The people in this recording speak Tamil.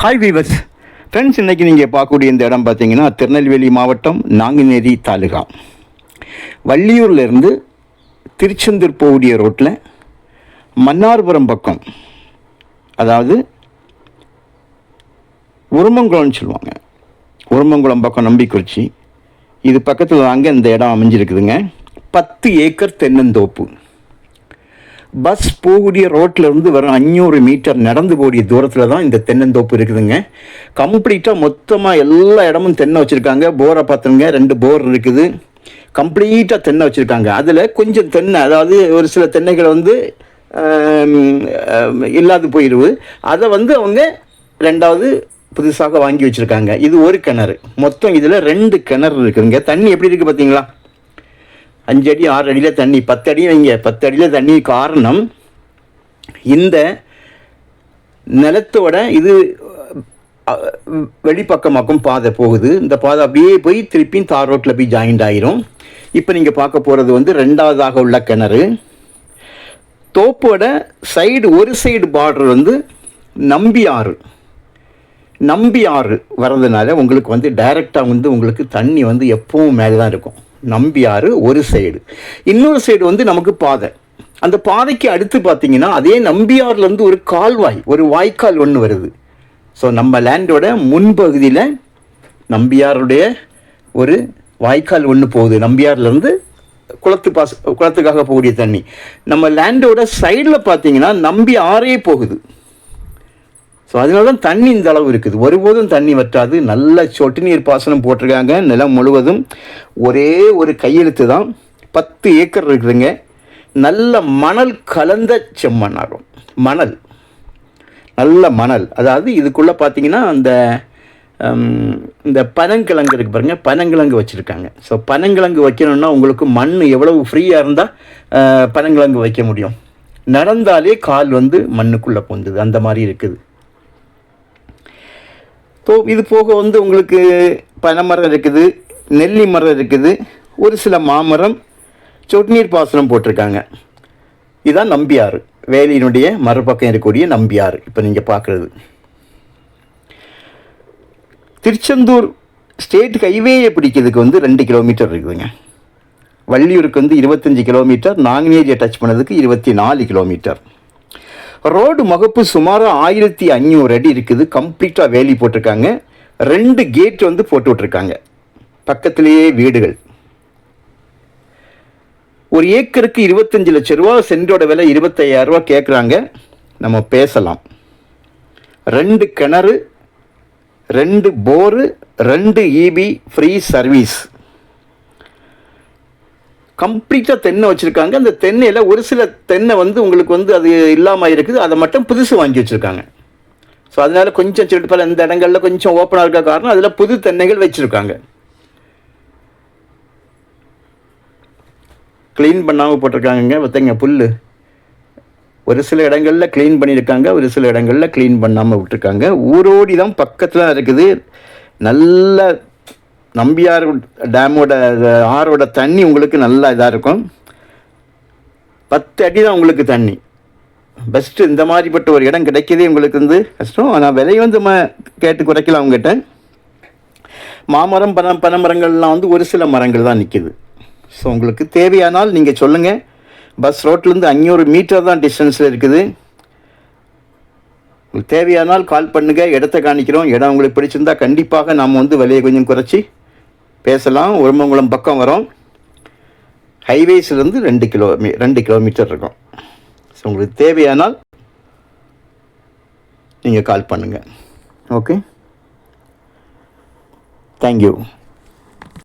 ஹாய் வீவர்ஸ் ஃப்ரெண்ட்ஸ், இன்றைக்கி நீங்கள் பார்க்கக்கூடிய இந்த இடம் பார்த்தீங்கன்னா திருநெல்வேலி மாவட்டம் நாங்குநேரி தாலுகா வள்ளியூர்லேருந்து திருச்செந்தூர் போகக்கூடிய ரோட்டில் மன்னார்புரம் பக்கம், அதாவது உருமங்குளம்னு சொல்லுவாங்க, உருமங்குளம் பக்கம் நம்பிக்குறிச்சி, இது பக்கத்தில் தாங்க இந்த இடம் அமைஞ்சிருக்குதுங்க. 10 ஏக்கர் தென்னந்தோப்பு. பஸ் போகக்கூடிய ரோட்டில் இருந்து வரும் 500 மீட்டர் நடந்து போகக்கூடிய தூரத்தில் தான் இந்த தென்னந்தோப்பு இருக்குதுங்க. கம்ப்ளீட்டாக மொத்தமாக எல்லா இடமும் தென்னை வச்சுருக்காங்க. போரை பார்த்துருங்க, 2 போர் இருக்குது. கம்ப்ளீட்டாக தென்னை வச்சுருக்காங்க. அதில் கொஞ்சம் தென்னை, அதாவது ஒரு சில தென்னைகள் இல்லாது போயிடுது. அதை அவங்க 2வது புதுசாக வாங்கி வச்சுருக்காங்க. இது ஒரு கிணறு. மொத்தம் இதில் 2 கிணறு இருக்குதுங்க. தண்ணி எப்படி இருக்குது பார்த்தீங்களா? 5 அடி 6 அடியில் தண்ணி, 10 அடி வைங்க, 10 அடியில் தண்ணி. காரணம், இந்த நிலத்தோட இது வெளிப்பக்கமாக்கும் பாதை போகுது. இந்த பாதை அப்படியே போய் திருப்பியும் தார் ரோட்டில் போய் ஜாயிண்ட் ஆகிரும். இப்போ நீங்கள் பார்க்க போகிறது 2வதாக உள்ள கிணறு. தோப்போட சைடு, ஒரு சைடு பார்டர் நம்பி ஆறு வர்றதுனால உங்களுக்கு டைரெக்டாக உங்களுக்கு தண்ணி எப்பவும் மேலே தான் இருக்கும். நம்பி ஆறு ஒரு சைடு, இன்னொரு சைடு நமக்கு பாதை. அந்த பாதைக்கு அடுத்து பார்த்தீங்கன்னா அதே நம்பியாறுலேருந்து ஒரு கால்வாய், ஒரு வாய்க்கால் ஒன்று வருது. ஸோ நம்ம லேண்டோட முன்பகுதியில் நம்பியாருடைய ஒரு வாய்க்கால் ஒன்று போகுது. நம்பியாறுலேருந்து குளத்துக்காக போகக்கூடிய தண்ணி. நம்ம லேண்டோட சைடில் பார்த்தீங்கன்னா நம்பி ஆறே போகுது. ஸோ அதனால தான் தண்ணி இந்த அளவு இருக்குது. ஒருபோதும் தண்ணி வற்றாது. நல்ல சொட்டு நீர் பாசனம் போட்டிருக்காங்க. நிலம் முழுவதும் ஒரே ஒரு கையெழுத்து தான். 10 ஏக்கர் இருக்குதுங்க. நல்ல மணல் கலந்த செம்மண் ஆகும். நல்ல மணல். அதாவது இதுக்குள்ளே பார்த்தீங்கன்னா இந்த பனங்கிழங்கு இருக்குது பாருங்கள், பனங்கிழங்கு வச்சுருக்காங்க. ஸோ பனங்கிழங்கு வைக்கணுன்னா உங்களுக்கு மண் எவ்வளவு ஃப்ரீயாக இருந்தால் பனங்கிழங்கு வைக்க முடியும். நடந்தாலே கால் மண்ணுக்குள்ளே பொந்துது, அந்த மாதிரி இருக்குது. ஸோ இது போக உங்களுக்கு பனைமரம் இருக்குது, நெல்லி மரம் இருக்குது, ஒரு சில மாமரம், சொட்டு நீர் பாசனம் போட்டிருக்காங்க. இதுதான் நம்பியாறு, வேலியினுடைய மறுபக்கம் இருக்கக்கூடிய நம்பியாறு இப்போ நீங்கள் பார்க்குறது. திருச்செந்தூர் ஸ்டேட் ஹைவேயை பிடிக்கிறதுக்கு 2 கிலோமீட்டர் இருக்குதுங்க. வள்ளியூருக்கு 25 கிலோமீட்டர், நாங்குநேரியை டச் பண்ணதுக்கு 24 கிலோமீட்டர். ரோடு முகப்பு சுமார் 1500 அடி இருக்குது. கம்ப்ளீட்டாக வேலி போட்டிருக்காங்க. 2 கேட் போட்டு விட்ருக்காங்க. பக்கத்திலேயே வீடுகள். ஒரு ஏக்கருக்கு 25 லட்சம் ரூபா, சென்டோட விலை 25,000 ரூபா கேட்குறாங்க. நம்ம பேசலாம். 2 கிணறு, 2 போரு, 2 EB ஃப்ரீ சர்வீஸ். கம்ப்ளீட்டாக தென்னை வச்சுருக்காங்க. அந்த தென்னையில் ஒரு சில தென்னை உங்களுக்கு அது இல்லாமல் இருக்குது. அதை மட்டும் புதுசு வாங்கி வச்சுருக்காங்க. ஸோ அதனால் கொஞ்சம் சிறுப்பல இந்த இடங்களில் கொஞ்சம் ஓப்பனாக இருக்க காரணம் அதில் புது தென்னைகள் வச்சுருக்காங்க. க்ளீன் பண்ணாமல் போட்டிருக்காங்க. பார்த்தீங்க புல். ஒரு சில இடங்களில் க்ளீன் பண்ணியிருக்காங்க, ஒரு சில இடங்களில் க்ளீன் பண்ணாமல் விட்டுருக்காங்க. ஊரோடி தான் பக்கத்தில் இருக்குது. நல்ல நம்பியார் டேமோட ஆறோட தண்ணி உங்களுக்கு நல்லா இதாக இருக்கும். 10 அடி தான் உங்களுக்கு தண்ணி. பெஸ்ட்டு. இந்த மாதிரிப்பட்ட ஒரு இடம் கிடைக்கிறதே உங்களுக்கு கஷ்டம். ஆனால் விலையை கேட்டு குறைக்கலாம் அவங்ககிட்ட. மாமரம், பனைமரங்கள்லாம் ஒரு சில மரங்கள் தான் நிற்கிது. ஸோ உங்களுக்கு தேவையானால் நீங்கள் சொல்லுங்கள். பஸ் ரோட்லேருந்து 500 மீட்டர் தான் டிஸ்டன்ஸில் இருக்குது. உங்களுக்கு தேவையானால் கால் பண்ணுங்கள், இடத்த காணிக்கிறோம். இடம் உங்களுக்கு பிடிச்சிருந்தால் கண்டிப்பாக நாம் விலையை கொஞ்சம் குறைச்சி பேசலாம். உருமங்குளம் பக்கம் வரோம். ஹைவேஸ்லேருந்து 2 கிலோமீட்டர் இருக்கும். ஸோ உங்களுக்கு தேவையானால் நீங்கள் கால் பண்ணுங்கள். Okay, thank you.